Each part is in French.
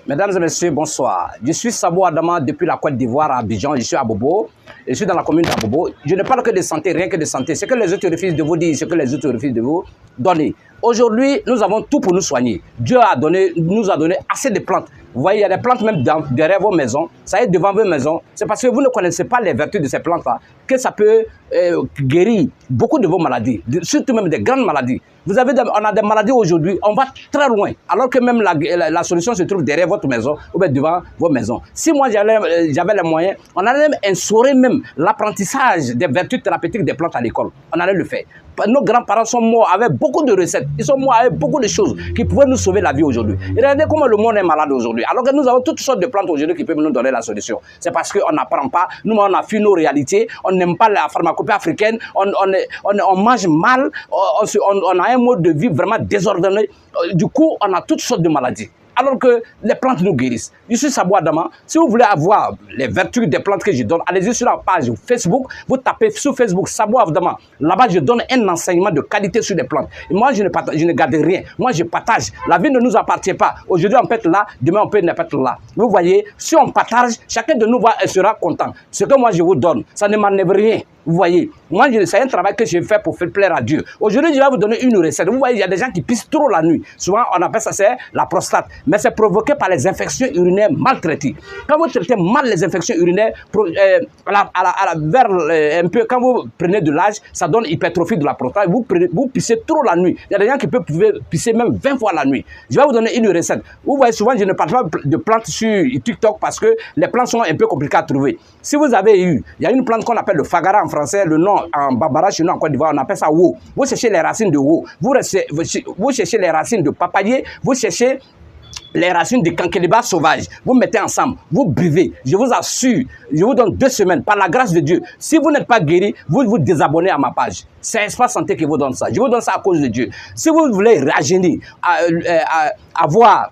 Mesdames et messieurs, bonsoir. Je suis Sabo Adama depuis la Côte d'Ivoire à Abidjan. Je suis à Bobo. Je suis dans la commune d'Abobo. Je ne parle que de santé, rien que de santé. Ce que les autres refusent de vous dire, ce que les autres refusent de vous donner. Aujourd'hui, nous avons tout pour nous soigner. Dieu nous a donné assez de plantes. Vous voyez, il y a des plantes même derrière vos maisons. Ça est devant vos maisons. C'est parce que vous ne connaissez pas les vertus de ces plantes-là que ça peut guérir beaucoup de vos maladies, surtout même des grandes maladies. On a des maladies aujourd'hui, on va très loin, alors que même la solution se trouve derrière votre maison ou bien devant vos maisons. Si moi j'avais les moyens, on allait même instaurer même l'apprentissage des vertus thérapeutiques des plantes à l'école. On allait le faire. Nos grands-parents sont morts avec beaucoup de recettes. Ils sont morts avec beaucoup de choses qui pouvaient nous sauver la vie aujourd'hui. Regardez comment le monde est malade aujourd'hui. Alors que nous avons toutes sortes de plantes aujourd'hui qui peuvent nous donner la solution. C'est parce qu'on n'apprend pas. Nous, on a fui nos réalités. On n'aime pas la pharmacopée africaine. On mange mal. On a un mode de vie vraiment désordonné. Du coup, on a toutes sortes de maladies. Alors que les plantes nous guérissent. Je suis Sabo Adama. Si vous voulez avoir les vertus des plantes que je donne, allez-y sur la page Facebook. Vous tapez sur Facebook Sabo Adama. Là-bas, je donne un enseignement de qualité sur les plantes. Et moi, je ne garde rien. Moi, je partage. La vie ne nous appartient pas. Aujourd'hui, on peut être là. Demain, on peut ne pas être là. Vous voyez, si on partage, chacun de nous sera content. Ce que moi, je vous donne, ça ne m'enlève rien. Vous voyez, moi, c'est un travail que je fais pour faire plaire à Dieu. Aujourd'hui, je vais vous donner une recette. Vous voyez, il y a des gens qui pissent trop la nuit. Souvent, on appelle ça la prostate. Mais c'est provoqué par les infections urinaires mal traitées. Quand vous traitez mal les infections urinaires, un peu, quand vous prenez de l'âge, ça donne hypertrophie de la prostate. Vous pissez trop la nuit. Il y a des gens qui peuvent pisser même 20 fois la nuit. Je vais vous donner une recette. Vous voyez, souvent, je ne parle pas de plantes sur TikTok parce que les plantes sont un peu compliquées à trouver. Si vous avez il y a une plante qu'on appelle le fagara en français, le nom en bambara chez nous en Côte d'Ivoire, on appelle ça wo. Vous cherchez les racines de wo. Vous cherchez les racines de papayer. Vous cherchez les racines de cankeliba sauvage. Vous mettez ensemble, vous buvez. Je vous assure, je vous donne 2 semaines, par la grâce de Dieu. Si vous n'êtes pas guéri, vous vous désabonnez à ma page. C'est Espace Santé qui vous donne ça. Je vous donne ça à cause de Dieu. Si vous voulez rajeunir, avoir...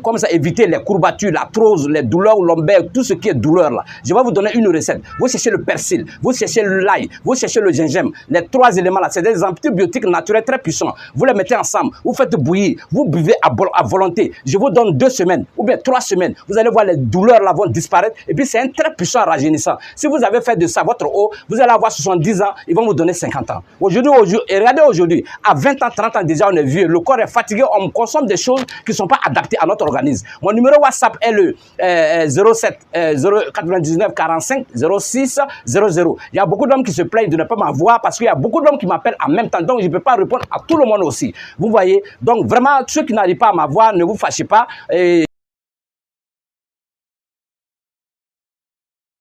comme ça, éviter les courbatures, l'arthrose, les douleurs lombaires, tout ce qui est douleur là. Je vais vous donner une recette. Vous cherchez le persil, vous cherchez l'ail, vous cherchez le gingembre. Les 3 éléments là, c'est des antibiotiques naturels très puissants. Vous les mettez ensemble, vous faites bouillir, vous buvez à volonté. Je vous donne 2 semaines ou bien 3 semaines. Vous allez voir les douleurs là vont disparaître. Et puis c'est un très puissant rajeunissant. Si vous avez fait de ça votre eau, vous allez avoir 70 ans, ils vont vous donner 50 ans. Aujourd'hui, et regardez aujourd'hui, à 20 ans, 30 ans déjà on est vieux. Le corps est fatigué, on consomme des choses qui ne sont pas adaptées à notre organisme. Mon numéro WhatsApp est le 07 099 45 06 00. Il y a beaucoup d'hommes qui se plaignent de ne pas m'avoir parce qu'il y a beaucoup d'hommes qui m'appellent en même temps. Donc, je ne peux pas répondre à tout le monde aussi. Vous voyez? Donc, vraiment, ceux qui n'arrivent pas à m'avoir, ne vous fâchez pas.